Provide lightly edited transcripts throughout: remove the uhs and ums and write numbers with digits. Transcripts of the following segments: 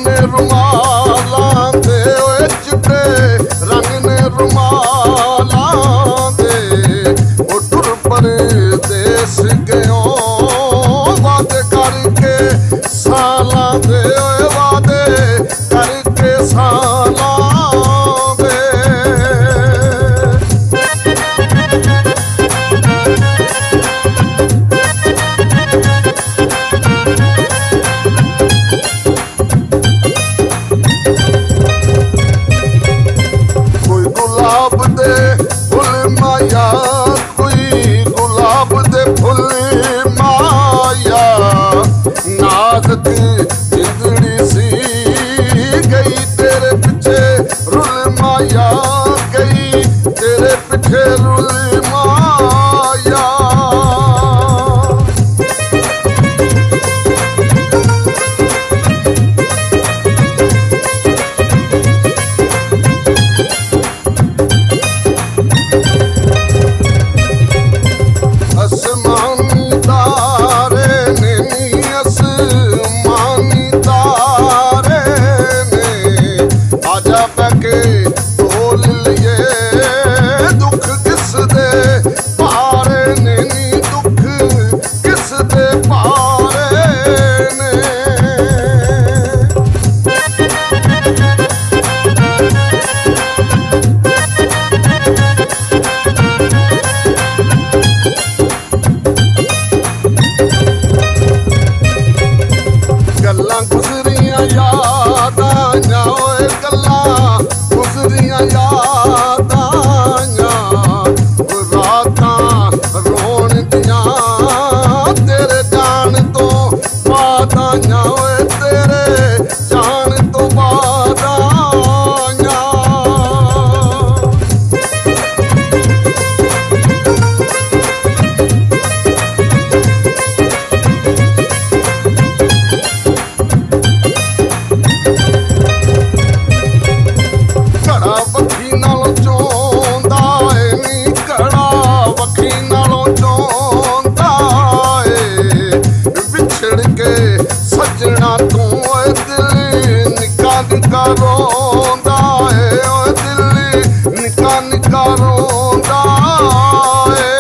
ने रुमालां दे, ओए चिट्टे रंग ने रुमालां दे, ओ टुर परदेस गयो वादे करके सालां दे, ओए वादे करके सालां दे। कोई गुलाब दे फुल माया, कोई गुलाब दे फुल माया, नाज़क जिंदड़ी सी गई तेरे पीछे रुल माया, गई तेरे पीछे रुल माया। आसमानी तारे ने नी, आसमानी तारे ने, आजा बैके बोल लिए दुख किस दे पारे ने नी, दुख किस दे पारे ने। गल्लां गुजरियां याद आइयां, ओए गल्लां गुजरियां याद आइयां, रातां रोण दियां तेरे जान तो बाद आइयां, ओए तेरे जान तो बाद आइयां। घड़ा वखी नालों चोंदा ए नी, घड़ा वखी नालों चोंदा ए, विछड़ के सजना तू ओए दिल निका निका रोंदा ए, ओए दिल निका निका रोंदा ए।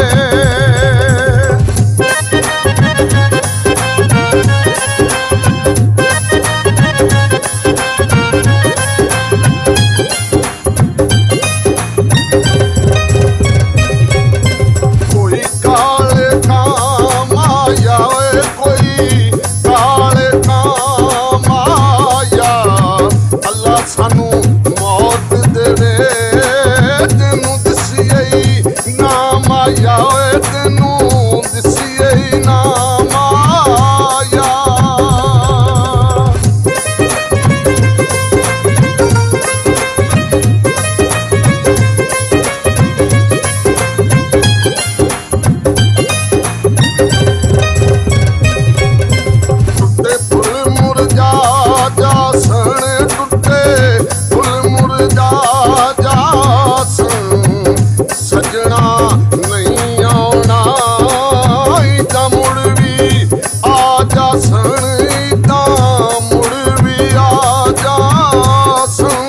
कोई काले काम आया, ओए कोई काले काम आया, अल्लाह सानू मौत देवे तेनू दिसिए नाम आया, ओए तेनू दिसिए नाम आया। टुटे फुल मुरझा जासन, टुटे फुल मुरझा जासन, सजना नहीं आना इदा मुड़ भी आ जासन, इदा मुड़ भी आ जासन।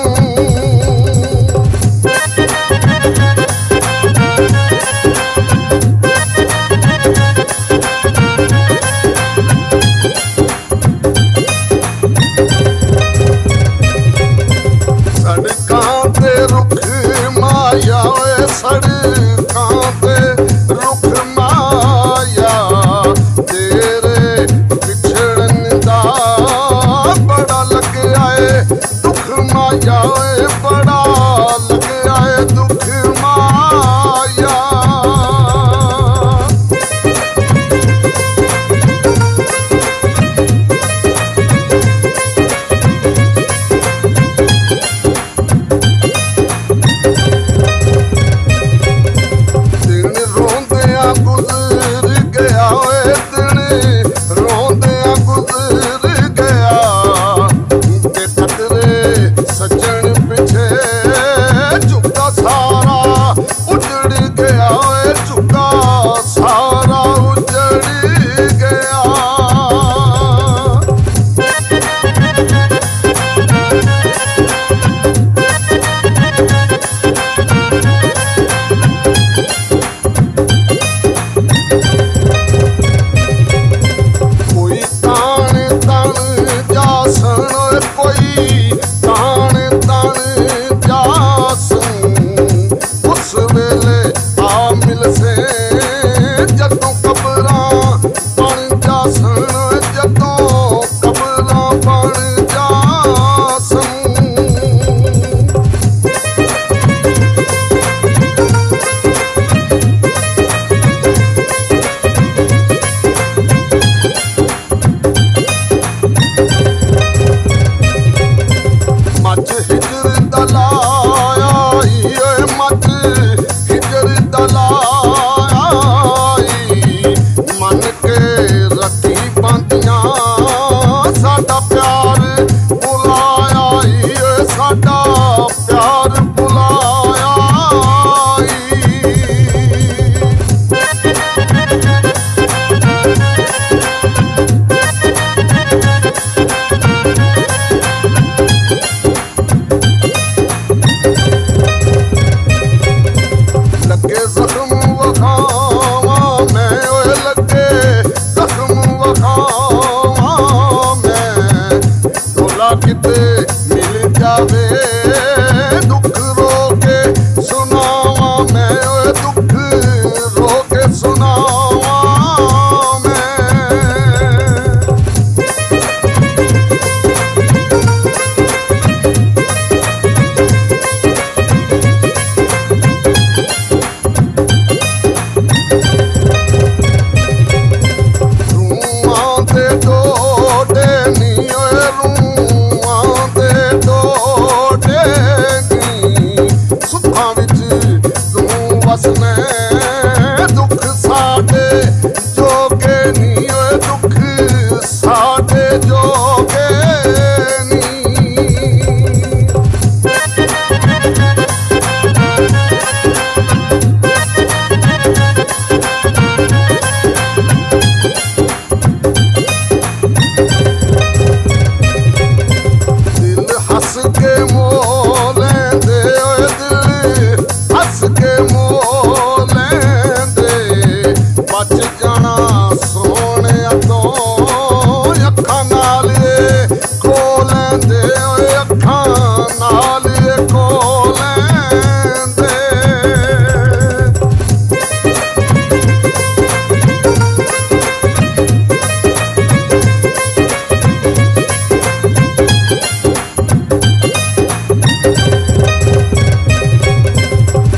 सड़कां ते रुख माया, ओए सड़कां ते रुख माया, तेरे बिछड़न दा बड़ा लग आए दुख माया, ओए बड़ा लग आए दुख माया। दिन रोंदियां गुजर गया, ओए दिन रोंदियां गुजर गया, ते खतरे सजन पिछे कोई तान तान जासूं उस वेले आ मिल से जदों कबरां बन जासन जदों कबरां बन जासन मच हिजर दलाया मच हिजर दलाया मन के रखी बंदियां साडा प्यार बुलाया साडा प्यार बुलाया लगे जख्म वखावा मैं ओए लगे जख्म वखावा मैं तोला किते मिल जावे दुख रोके सुनावा मैं ओए दुख रोके सुनावा मैं रूआं दे डोडे नी ओए रूआं दे डोडे नी सुखां विच तू वसने दुख साडे जोगे नी ओए दुख साडे जोगे नी दिल हंस के मोह लेंदे ओए दिल हंस के मोह लेंदे बच जाना सोने तो अखां नाल खो लेंदे ओए अखां नाल खो लेंदे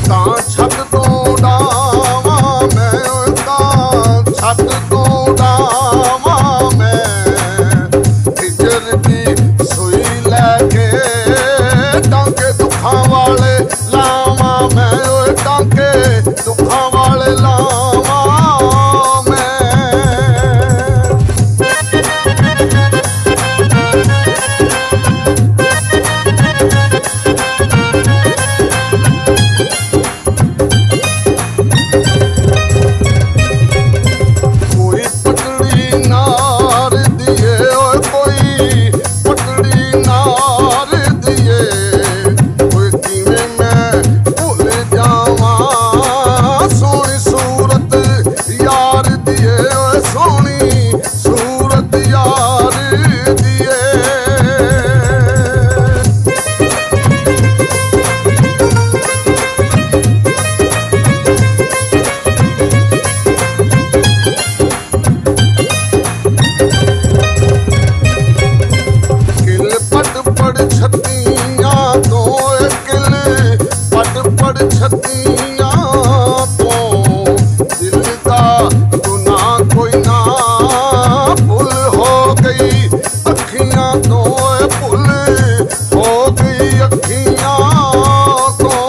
तां छत तो डावा मैं तां छत तो डावा मैं हिजर दी सुई लैके टांके दुखां वाले लावा मैं ओए टांके दुखां वाले लावा मैं कोई पटड़ी नार दिए ओए कोई पटड़ी नार दिए ओए किवें मैं भुल जावां सोहनी सूरत यार दिए ओए सोहनी सूरत यार दिए किल पट पड़ छत्तियां तो किल पट पड़ छत्तियां तो दिल दा गुनाह कोई ना भुल हो गई अखियां तो भुल हो गई अखियां तो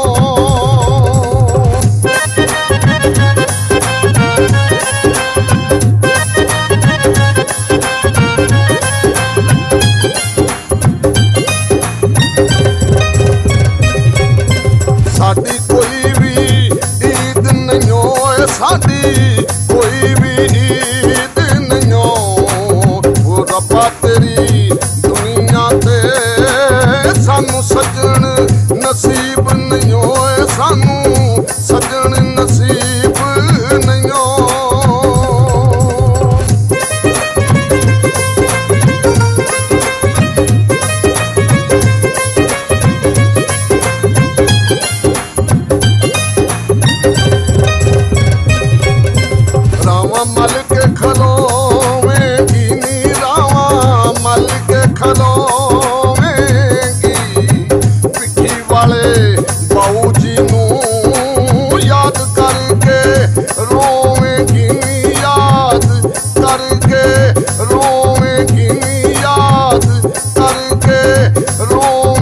ਤੋਂ